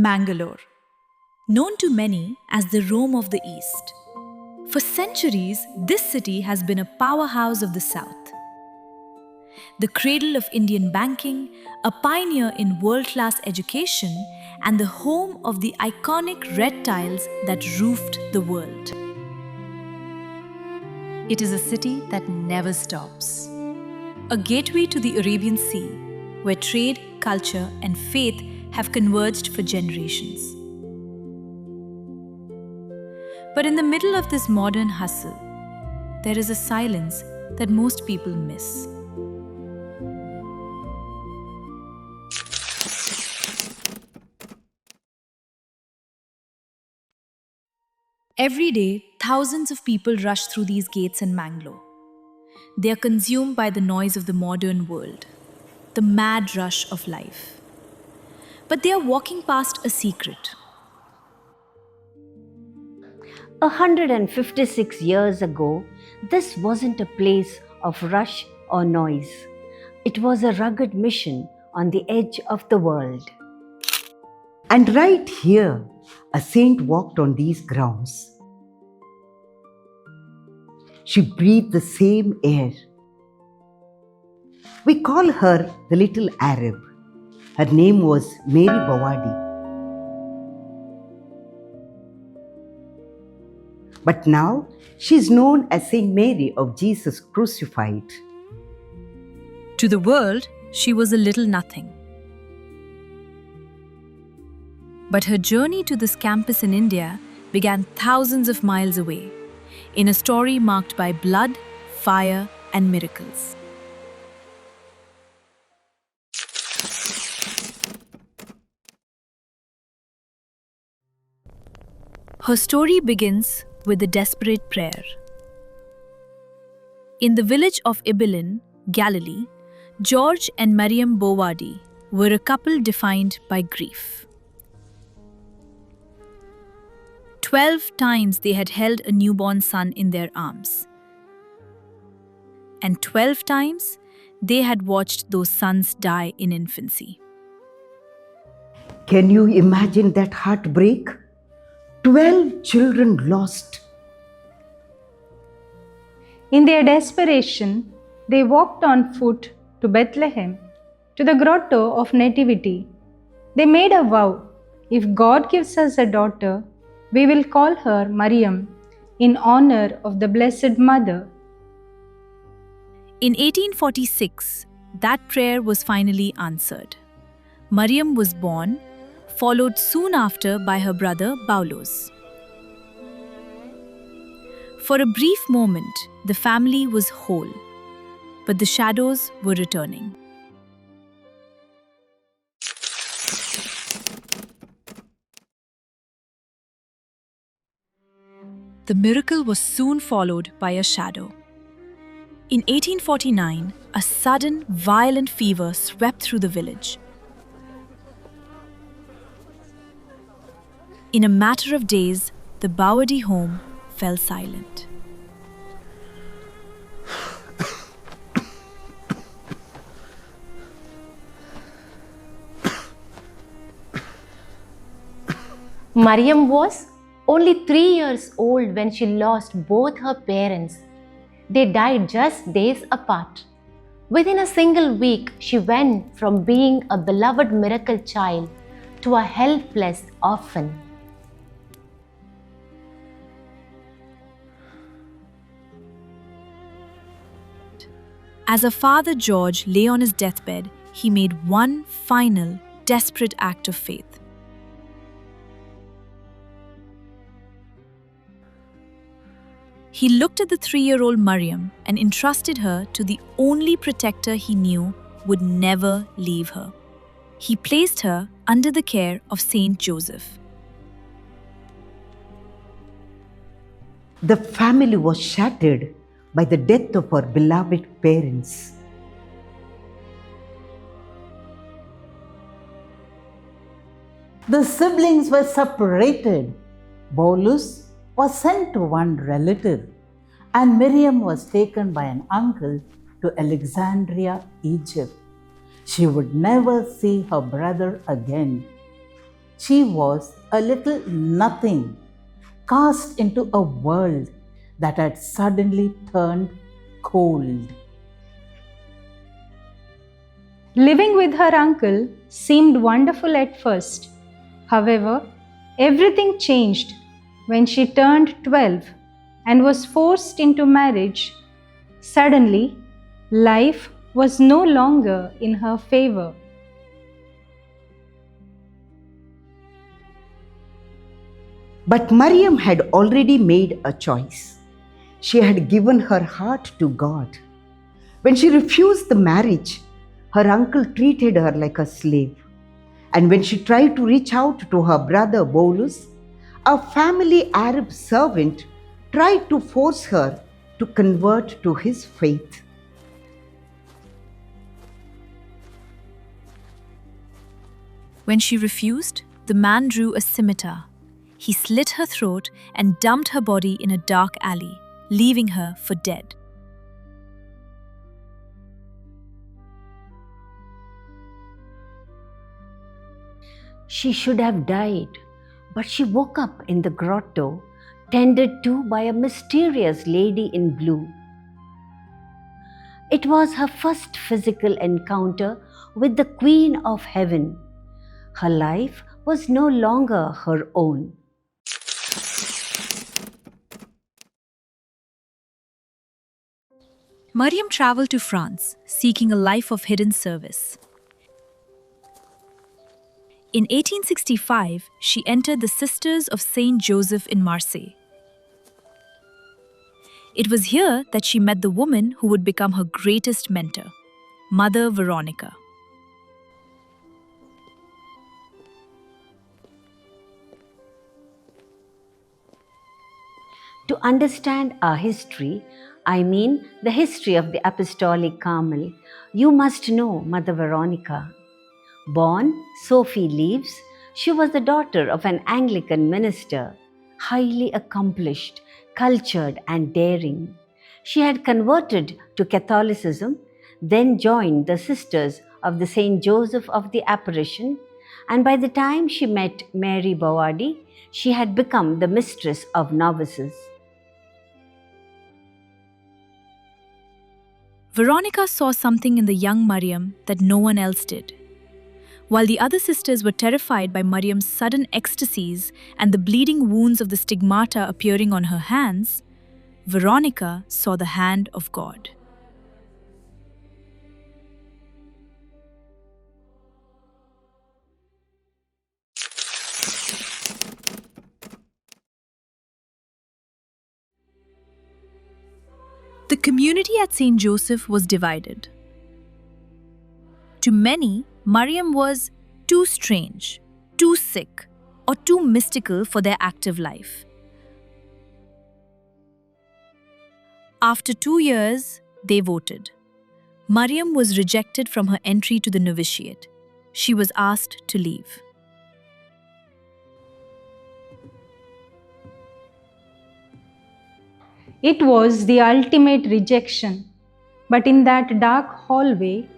Mangalore, known to many as the Rome of the East. For centuries, this city has been a powerhouse of the South. The cradle of Indian banking, a pioneer in world-class education, and the home of the iconic red tiles that roofed the world. It is a city that never stops. A gateway to the Arabian Sea, where trade, culture, and faith have converged for generations. But in the middle of this modern hustle, there is a silence that most people miss. Every day, thousands of people rush through these gates in Mangalore. They are consumed by the noise of the modern world, the mad rush of life. But they are walking past a secret. 156 years ago, this wasn't a place of rush or noise. It was a rugged mission on the edge of the world. And right here, a saint walked on these grounds. She breathed the same air. We call her the Little Arab. Her name was Mary Baouardy. But now she is known as Saint Mary of Jesus Crucified. To the world, she was a little nothing. But her journey to this campus in India began thousands of miles away, in a story marked by blood, fire, and miracles. Her story begins with a desperate prayer. In the village of Ibilin, Galilee, George and Mariam Baouardy were a couple defined by grief. 12 times they had held a newborn son in their arms. And 12 times they had watched those sons die in infancy. Can you imagine that heartbreak? 12 children lost. In their desperation, they walked on foot to Bethlehem, to the grotto of Nativity. They made a vow: if God gives us a daughter, we will call her Mariam, in honor of the Blessed Mother. In 1846, that prayer was finally answered. Mariam was born, followed soon after by her brother Baulos. For a brief moment, the family was whole, but the shadows were returning. The miracle was soon followed by a shadow. In 1849, a sudden, violent fever swept through the village. In a matter of days, the Baouardy home fell silent. Mariam was only 3 years old when she lost both her parents. They died just days apart. Within a single week, she went from being a beloved miracle child to a helpless orphan. As her father George lay on his deathbed, he made one final, desperate act of faith. He looked at the 3-year-old Mariam and entrusted her to the only protector he knew would never leave her. He placed her under the care of Saint Joseph. The family was shattered by the death of her beloved parents. The siblings were separated. Bolus was sent to one relative, and Miriam was taken by an uncle to Alexandria, Egypt. She would never see her brother again. She was a little nothing, cast into a world that had suddenly turned cold. Living with her uncle seemed wonderful at first. However, everything changed when she turned 12 and was forced into marriage. Suddenly, life was no longer in her favor. But Mariam had already made a choice. She had given her heart to God. When she refused the marriage, her uncle treated her like a slave. And when she tried to reach out to her brother Bolus, a family Arab servant tried to force her to convert to his faith. When she refused, the man drew a scimitar. He slit her throat and dumped her body in a dark alley, leaving her for dead. She should have died, but she woke up in the grotto, tended to by a mysterious lady in blue. It was her first physical encounter with the Queen of Heaven. Her life was no longer her own. Mariam traveled to France, seeking a life of hidden service. In 1865, she entered the Sisters of Saint Joseph in Marseille. It was here that she met the woman who would become her greatest mentor, Mother Veronica. To understand our history, I mean the history of the Apostolic Carmel, you must know Mother Veronica. Born Sophie Leaves, she was the daughter of an Anglican minister, highly accomplished, cultured and daring. She had converted to Catholicism, then joined the Sisters of the Saint Joseph of the Apparition, and by the time she met Mary Baouardy, she had become the mistress of novices. Veronica saw something in the young Mariam that no one else did. While the other sisters were terrified by Mariam's sudden ecstasies and the bleeding wounds of the stigmata appearing on her hands, Veronica saw the hand of God. The community at St. Joseph was divided. To many, Mariam was too strange, too sick, or too mystical for their active life. After 2 years, they voted. Mariam was rejected from her entry to the novitiate. She was asked to leave. It was the ultimate rejection. But in that dark hallway,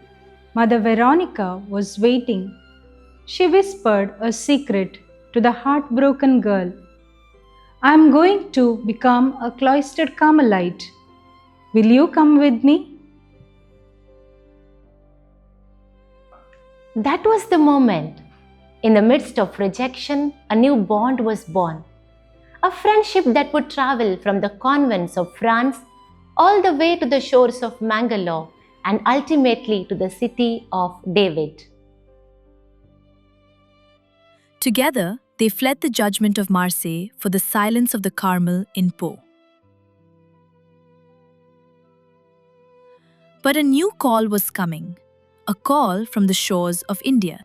Mother Veronica was waiting. She whispered a secret to the heartbroken girl. I am going to become a cloistered Carmelite. Will you come with me? That was the moment. In the midst of rejection, a new bond was born. A friendship that would travel from the convents of France all the way to the shores of Mangalore and ultimately to the city of David. Together, they fled the judgment of Marseille for the silence of the Carmel in Po. But a new call was coming, a call from the shores of India.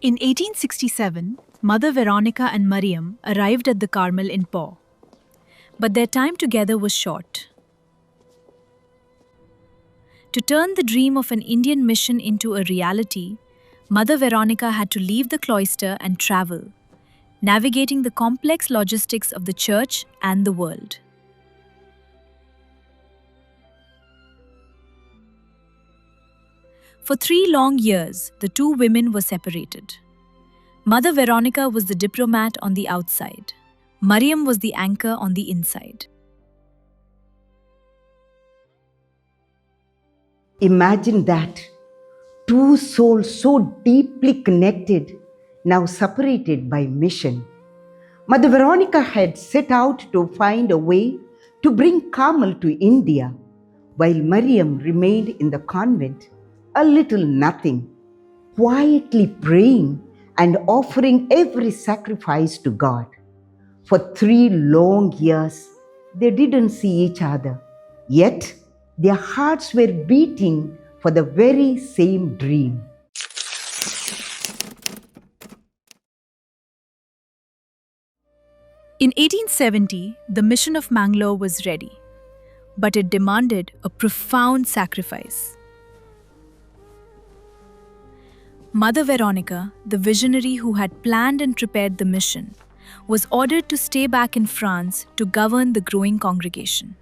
In 1867, Mother Veronica and Mariam arrived at the Carmel in Po. But their time together was short. To turn the dream of an Indian mission into a reality, Mother Veronica had to leave the cloister and travel, navigating the complex logistics of the church and the world. For 3 long years, the two women were separated. Mother Veronica was the diplomat on the outside. Mariam was the anchor on the inside. Imagine that. Two souls so deeply connected, now separated by mission. Mother Veronica had set out to find a way to bring Carmel to India, while Mariam remained in the convent, a little nothing, quietly praying and offering every sacrifice to God. For 3 long years, they didn't see each other, yet their hearts were beating for the very same dream. In 1870, the mission of Mangalore was ready, but it demanded a profound sacrifice. Mother Veronica, the visionary who had planned and prepared the mission, was ordered to stay back in France to govern the growing congregation.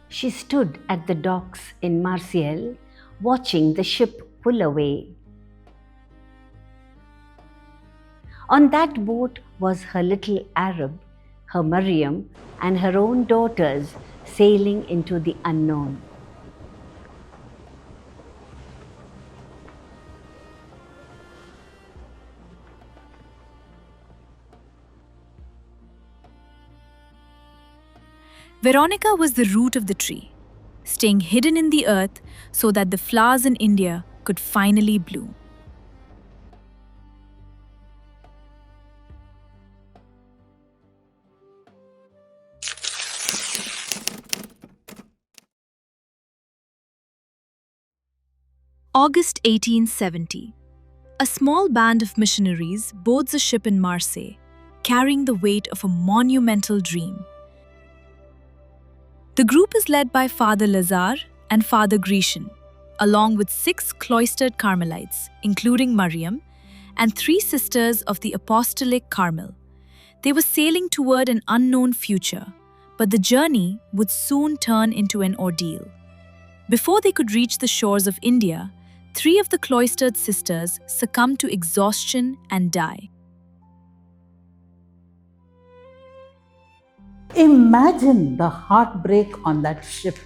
She stood at the docks in Marseille, watching the ship pull away. On that boat was her little Arab, her Mariam, and her own daughters sailing into the unknown. Veronica was the root of the tree, staying hidden in the earth so that the flowers in India could finally bloom. August 1870. A small band of missionaries boards a ship in Marseille, carrying the weight of a monumental dream. The group is led by Father Lazare and Father Grecian, along with 6 cloistered Carmelites, including Mariam, and 3 sisters of the Apostolic Carmel. They were sailing toward an unknown future, but the journey would soon turn into an ordeal. Before they could reach the shores of India, 3 of the cloistered sisters succumbed to exhaustion and die. Imagine the heartbreak on that ship.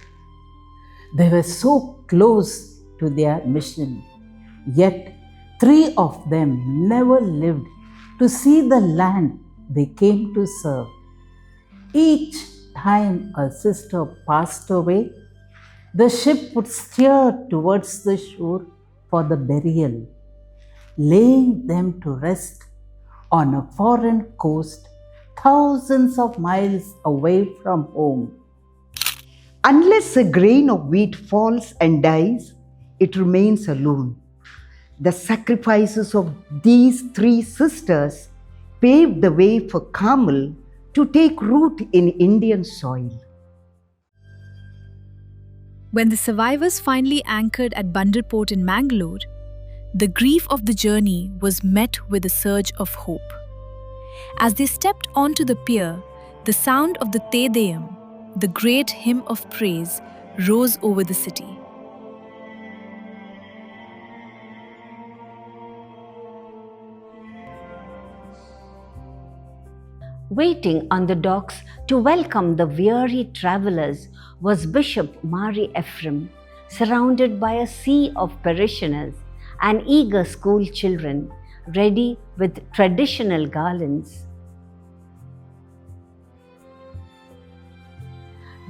They were so close to their mission, yet 3 of them never lived to see the land they came to serve. Each time a sister passed away, the ship would steer towards the shore for the burial, laying them to rest on a foreign coast thousands of miles away from home. Unless a grain of wheat falls and dies, it remains alone. The sacrifices of these 3 sisters paved the way for Carmel to take root in Indian soil. When the survivors finally anchored at Bunderport in Mangalore, the grief of the journey was met with a surge of hope. As they stepped onto the pier, the sound of the Te Deum, the great hymn of praise, rose over the city. Waiting on the docks to welcome the weary travelers was Bishop Mari Ephraim, surrounded by a sea of parishioners and eager school children, ready with traditional garlands.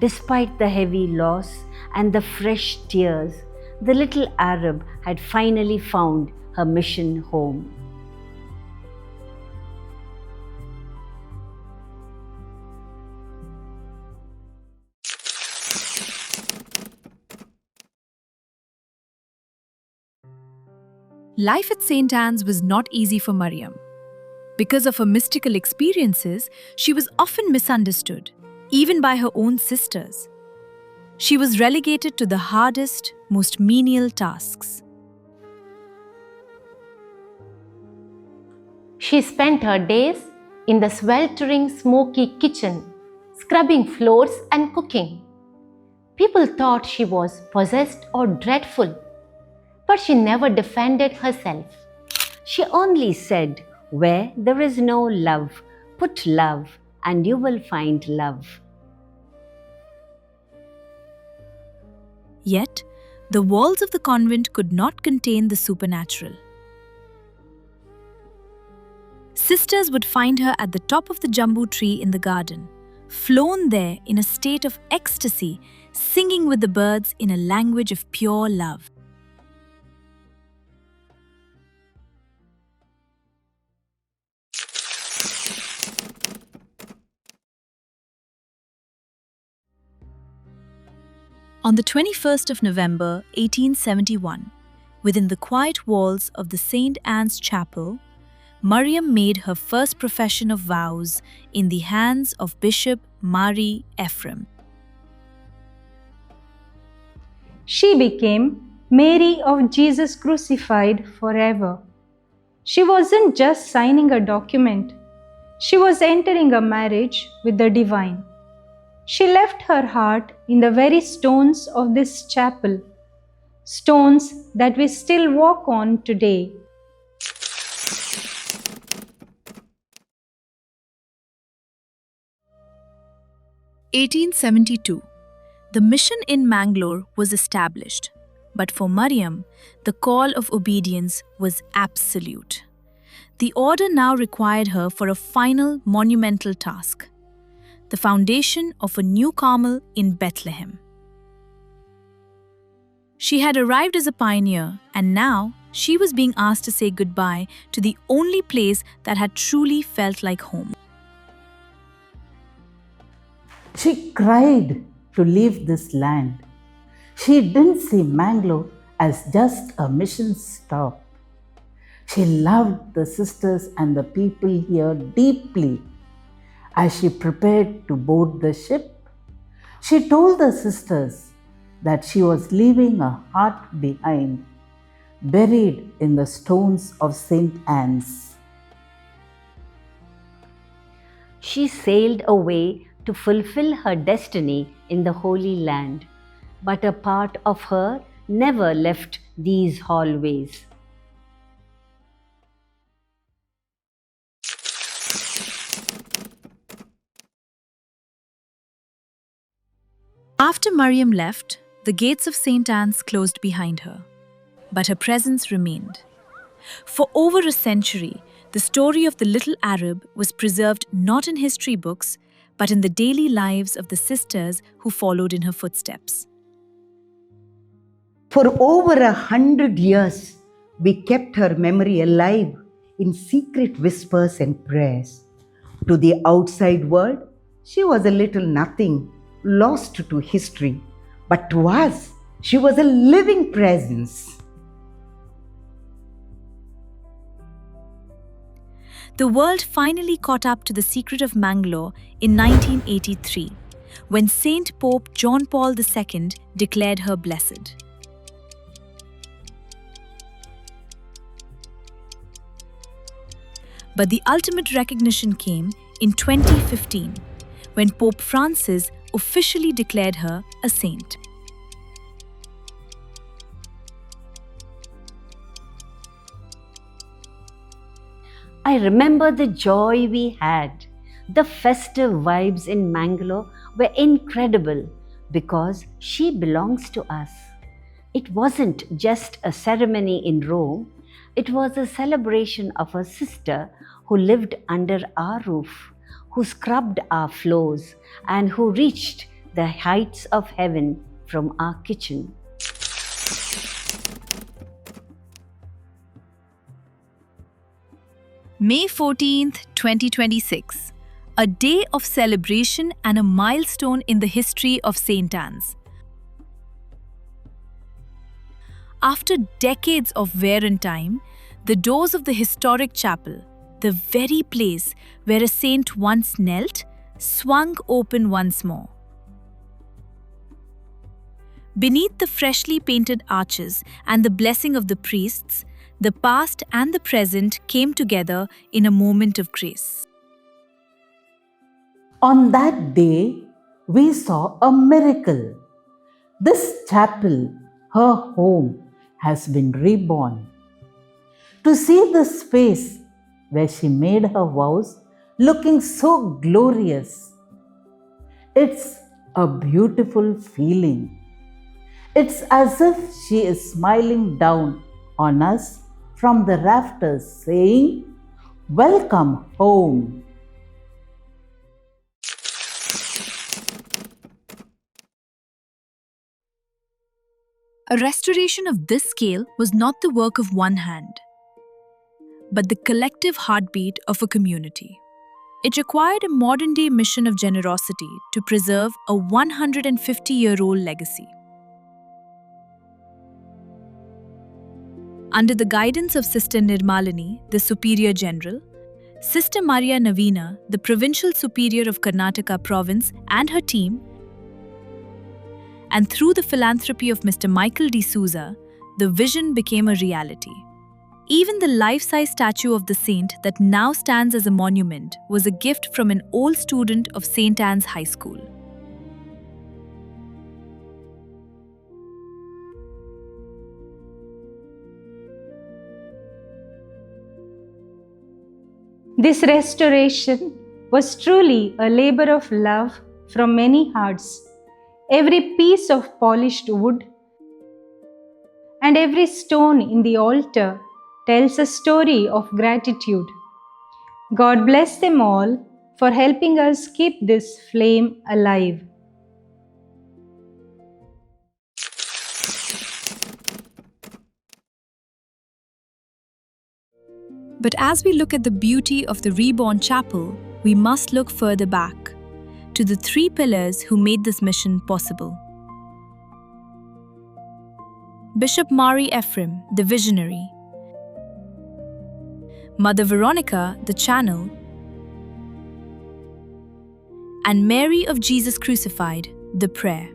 Despite the heavy loss and the fresh tears, the little Arab had finally found her mission home. Life at St. Anne's was not easy for Mariam. Because of her mystical experiences, she was often misunderstood, even by her own sisters. She was relegated to the hardest, most menial tasks. She spent her days in the sweltering, smoky kitchen, scrubbing floors and cooking. People thought she was possessed or dreadful, but she never defended herself. She only said, "Where there is no love, put love, and you will find love." Yet, the walls of the convent could not contain the supernatural. Sisters would find her at the top of the jambu tree in the garden, flown there in a state of ecstasy, singing with the birds in a language of pure love. On the 21st of November 1871, within the quiet walls of the St. Anne's Chapel, Mariam made her first profession of vows in the hands of Bishop Mari Ephraim. She became Mary of Jesus crucified forever. She wasn't just signing a document, she was entering a marriage with the divine. She left her heart in the very stones of this chapel, stones that we still walk on today. (1872). The mission in Mangalore was established, but for Mariam, the call of obedience was absolute. The order now required her for a final monumental task: the foundation of a new Carmel in Bethlehem. She had arrived as a pioneer, and now she was being asked to say goodbye to the only place that had truly felt like home. She cried to leave this land. She didn't see Mangalore as just a mission stop. She loved the sisters and the people here deeply. As she prepared to board the ship, she told the sisters that she was leaving a heart behind, buried in the stones of St. Anne's. She sailed away to fulfill her destiny in the Holy Land, but a part of her never left these hallways. After Mariam left, the gates of St. Anne's closed behind her, but her presence remained. For over a century, the story of the little Arab was preserved not in history books, but in the daily lives of the sisters who followed in her footsteps. For over 100 years, we kept her memory alive in secret whispers and prayers. To the outside world, she was a little nothing, lost to history, but to us, she was a living presence. The world finally caught up to the secret of Mangalore in 1983, when Saint Pope John Paul II declared her blessed. But the ultimate recognition came in 2015, when Pope Francis officially declared her a saint. I remember the joy we had. The festive vibes in Mangalore were incredible because she belongs to us. It wasn't just a ceremony in Rome, it was a celebration of a sister who lived under our roof, who scrubbed our floors, and who reached the heights of heaven from our kitchen. May 14th, 2026, a day of celebration and a milestone in the history of St. Anne's. After decades of wear and time, the doors of the historic chapel, the very place where a saint once knelt, swung open once more. Beneath the freshly painted arches and the blessing of the priests, the past and the present came together in a moment of grace. On that day, we saw a miracle. This chapel, her home, has been reborn. To see the space where she made her vows looking so glorious, it's a beautiful feeling. It's as if she is smiling down on us from the rafters, saying, "Welcome home." A restoration of this scale was not the work of one hand, but the collective heartbeat of a community. It required a modern-day mission of generosity to preserve a 150-year-old legacy. Under the guidance of Sister Nirmalini, the Superior General, Sister Maria Navina, the Provincial Superior of Karnataka Province, and her team, and through the philanthropy of Mr. Michael D'Souza, the vision became a reality. Even the life-size statue of the saint that now stands as a monument was a gift from an old student of St. Anne's High School. This restoration was truly a labor of love from many hearts. Every piece of polished wood and every stone in the altar tells a story of gratitude. God bless them all for helping us keep this flame alive. But as we look at the beauty of the reborn chapel, we must look further back, to the three pillars who made this mission possible. Bishop Mari Ephraim, the visionary; Mother Veronica, the channel; and Mary of Jesus Crucified, the prayer.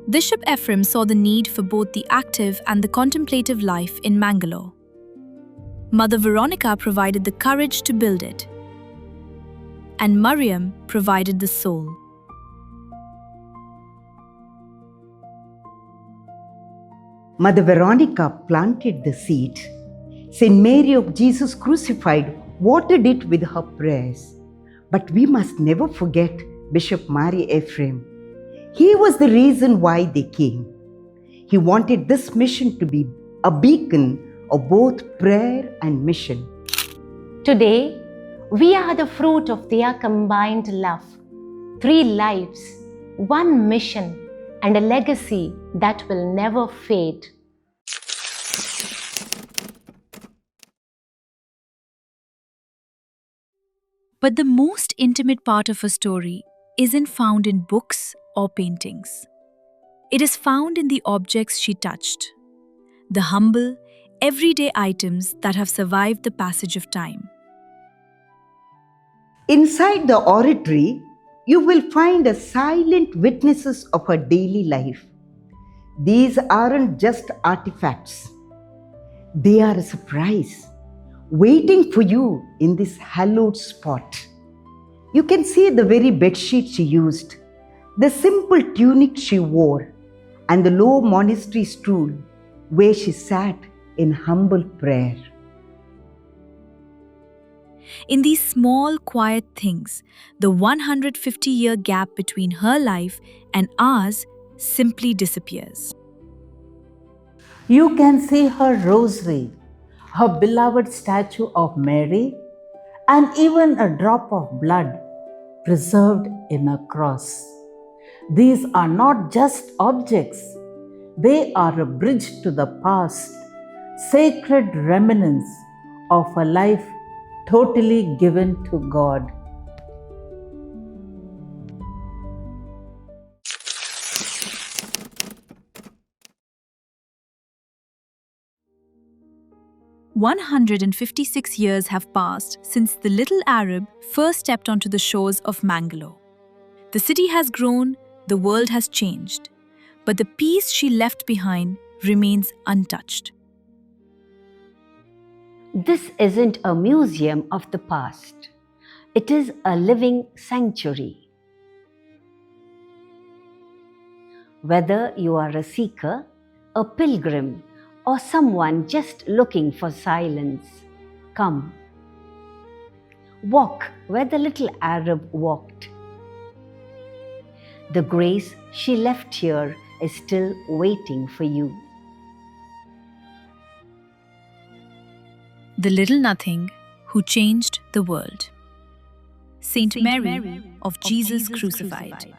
Bishop Ephraim saw the need for both the active and the contemplative life in Mangalore. Mother Veronica provided the courage to build it, and Mariam provided the soul. Mother Veronica planted the seed. Saint Mary of Jesus Crucified watered it with her prayers. But we must never forget Bishop Mari Ephraim. He was the reason why they came. He wanted this mission to be a beacon of both prayer and mission. Today, we are the fruit of their combined love. 3 lives, 1 mission, and a legacy that will never fade. But the most intimate part of her story isn't found in books or paintings. It is found in the objects she touched, the humble, everyday items that have survived the passage of time. Inside the oratory, you will find a silent witnesses of her daily life. These aren't just artifacts. They are a surprise, waiting for you in this hallowed spot. You can see the very bedsheet she used, the simple tunic she wore, and the low monastery stool where she sat in humble prayer. In these small, quiet things, the 150-year gap between her life and ours simply disappears. You can see her rosary, her beloved statue of Mary, and even a drop of blood preserved in a cross. These are not just objects, they are a bridge to the past, sacred remnants of a life totally given to God. "156 years have passed since the little Arab first stepped onto the shores of Mangalore. The city has grown, the world has changed, but the peace she left behind remains untouched. This isn't a museum of the past. It is a living sanctuary. Whether you are a seeker, a pilgrim, or someone just looking for silence, come. Walk where the little Arab walked. The grace she left here is still waiting for you. The little nothing who changed the world. Saint Mary of Jesus crucified.